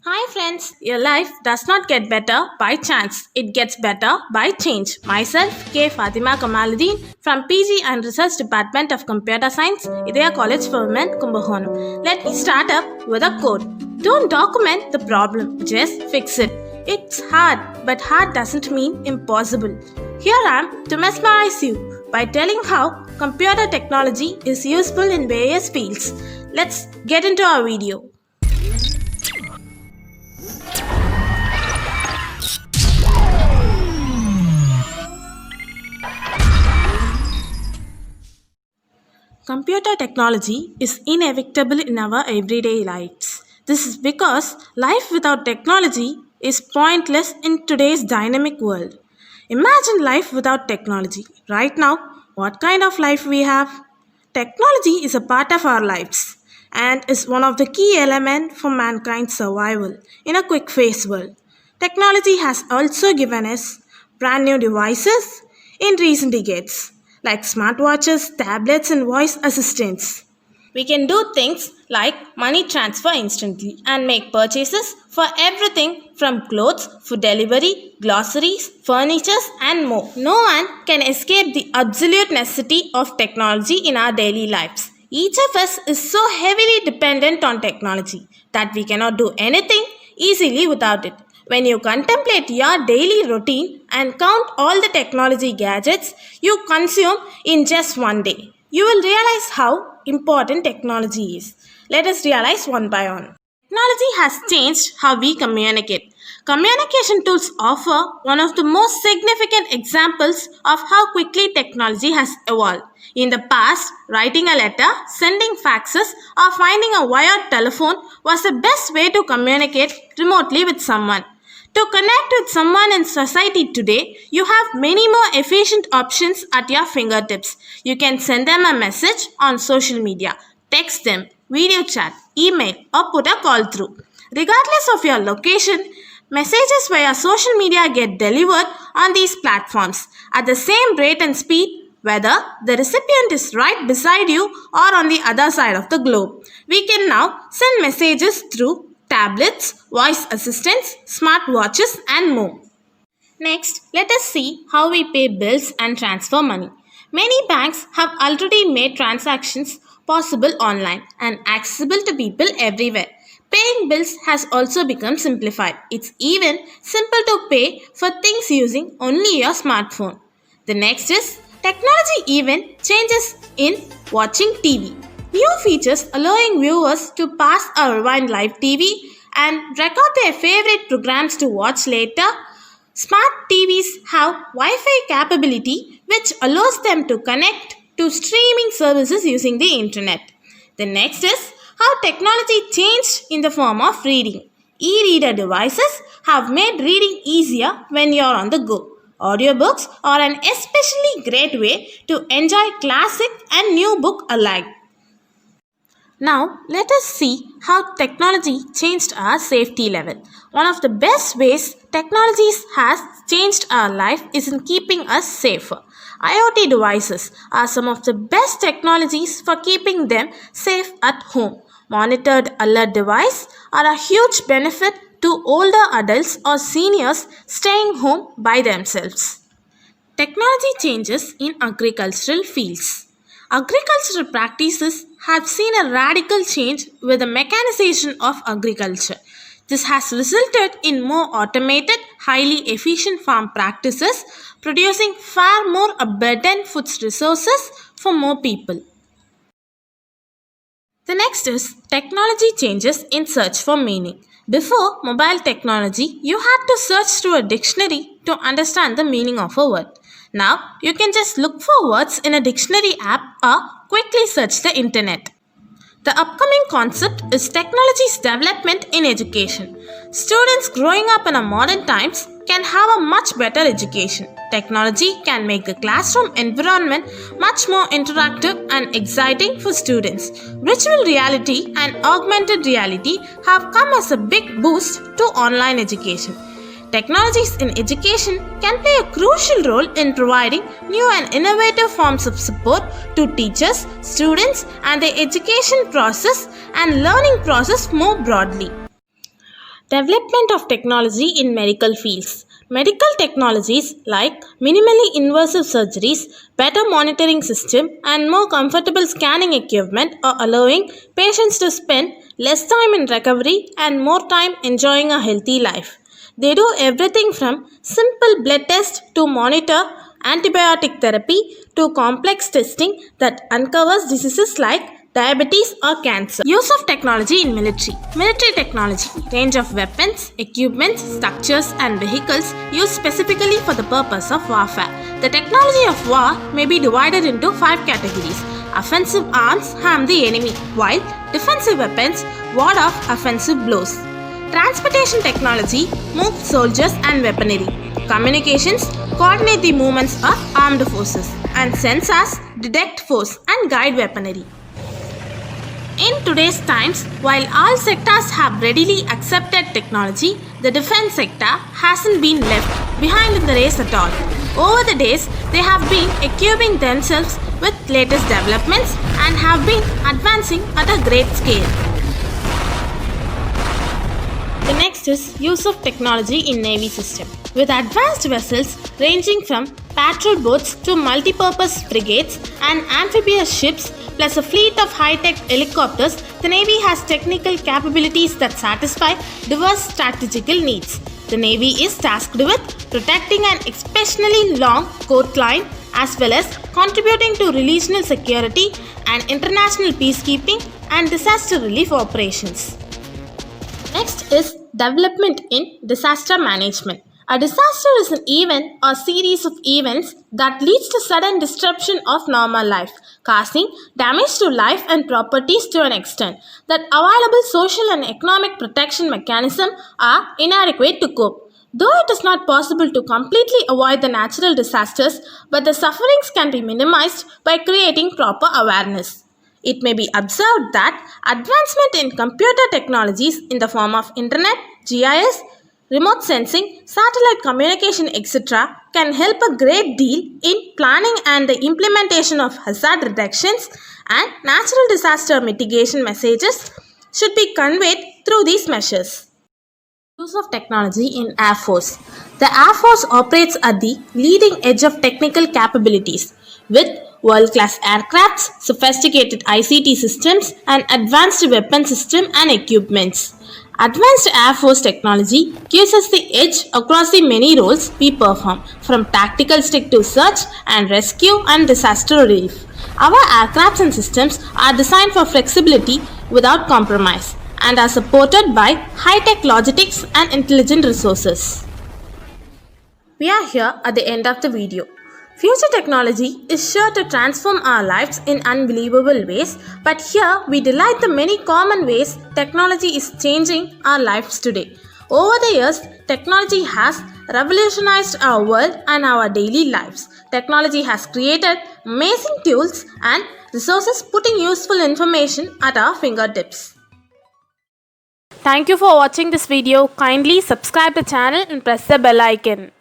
Hi friends, your life does not get better by chance. It gets better by change. Myself, K. Fatima Kamaluddin from PG and Research Department of Computer Science, Idaya College for Women, Kumbakonam. Let me start up with a quote. Don't document the problem, just fix it. It's hard, but hard doesn't mean impossible. Here I am to mesmerize you by telling how computer technology is useful in various fields. Let's get into our video. Computer technology is inevitable in our everyday lives. This is because life without technology is pointless in today's dynamic world. Imagine life without technology. Right now, what kind of life we have? Technology is a part of our lives and is one of the key elements for mankind's survival in a quick phase world. Technology has also given us brand new devices in recent decades like smartwatches, tablets, and voice assistants. We can do things like money transfer instantly and make purchases for everything from clothes, food delivery, groceries, furniture, and more. No one can escape the absolute necessity of technology in our daily lives. Each of us is so heavily dependent on technology that we cannot do anything easily without it. When you contemplate your daily routine and count all the technology gadgets you consume in just one day, you will realize how important technology is. Let us realize one by one. Technology has changed how we communicate. Communication tools offer one of the most significant examples of how quickly technology has evolved. In the past, writing a letter, sending faxes, or finding a wired telephone was the best way to communicate remotely with someone. To connect with someone in society today, you have many more efficient options at your fingertips. You can send them a message on social media, text them, video chat, email, or put a call through. Regardless of your location, messages via social media get delivered on these platforms at the same rate and speed, whether the recipient is right beside you or on the other side of the globe. We can now send messages through tablets, voice assistants, smartwatches, and more. Next, let us see how we pay bills and transfer money. Many banks have already made transactions possible online and accessible to people everywhere. Paying bills has also become simplified. It's even simple to pay for things using only your smartphone. The next is technology even changes in watching TV. New features allowing viewers to pause or rewind live TV and record their favorite programs to watch later. Smart TVs have Wi-Fi capability which allows them to connect to streaming services using the internet. The next is how technology changed in the form of reading. E-reader devices have made reading easier when you're on the go. Audiobooks are an especially great way to enjoy classic and new book alike. Now, let us see how technology changed our safety level. One of the best ways technology has changed our life is in keeping us safer. IoT devices are some of the best technologies for keeping them safe at home. Monitored alert devices are a huge benefit to older adults or seniors staying home by themselves. Technology changes in agricultural fields. Agricultural practices have seen a radical change with the mechanization of agriculture. This has resulted in more automated, highly efficient farm practices, producing far more abundant food resources for more people. The next is technology changes in search for meaning. Before mobile technology, you had to search through a dictionary to understand the meaning of a word. Now, you can just look for words in a dictionary app or quickly search the internet. The upcoming concept is technology's development in education. Students growing up in a modern times can have a much better education. Technology can make the classroom environment much more interactive and exciting for students. Virtual reality and augmented reality have come as a big boost to online education. Technologies in education can play a crucial role in providing new and innovative forms of support to teachers, students, and the education process and learning process more broadly. Development of technology in medical fields. Medical technologies like minimally invasive surgeries, better monitoring system, and more comfortable scanning equipment are allowing patients to spend less time in recovery and more time enjoying a healthy life. They do everything from simple blood test to monitor antibiotic therapy to complex testing that uncovers diseases like diabetes or cancer. Use of technology in military. Military technology, range of weapons, equipments, structures and vehicles used specifically for the purpose of warfare. The technology of war may be divided into 5 categories. Offensive arms harm the enemy, while defensive weapons ward off offensive blows. Transportation technology moves soldiers and weaponry. Communications coordinate the movements of armed forces, and sensors detect force and guide weaponry. In today's times, while all sectors have readily accepted technology, the defense sector hasn't been left behind in the race at all. Over the days, they have been equipping themselves with latest developments and have been advancing at a great scale. The next is use of technology in Navy system. With advanced vessels ranging from patrol boats to multi-purpose frigates and amphibious ships plus a fleet of high-tech helicopters, the Navy has technical capabilities that satisfy diverse strategical needs. The Navy is tasked with protecting an exceptionally long coastline as well as contributing to regional security and international peacekeeping and disaster relief operations. Next is development in disaster management. A disaster is an event or series of events that leads to sudden disruption of normal life, causing damage to life and properties to an extent that available social and economic protection mechanisms are inadequate to cope. Though it is not possible to completely avoid the natural disasters, but the sufferings can be minimized by creating proper awareness. It may be observed that advancement in computer technologies in the form of internet, GIS, remote sensing, satellite communication, etc. can help a great deal in planning and the implementation of hazard reductions and natural disaster mitigation messages should be conveyed through these measures. Use of technology in Air Force. The Air Force operates at the leading edge of technical capabilities with world-class aircrafts, sophisticated ICT systems, and advanced weapon system and equipments. Advanced Air Force technology gives us the edge across the many roles we perform, from tactical stick to search and rescue and disaster relief. Our aircrafts and systems are designed for flexibility without compromise and are supported by high-tech logistics and intelligent resources. We are here at the end of the video. Future technology is sure to transform our lives in unbelievable ways, but here we delight the many common ways technology is changing our lives today. Over the years, technology has revolutionized our world and our daily lives. Technology has created amazing tools and resources putting useful information at our fingertips. Thank you for watching this video. Kindly subscribe the channel and press the bell icon.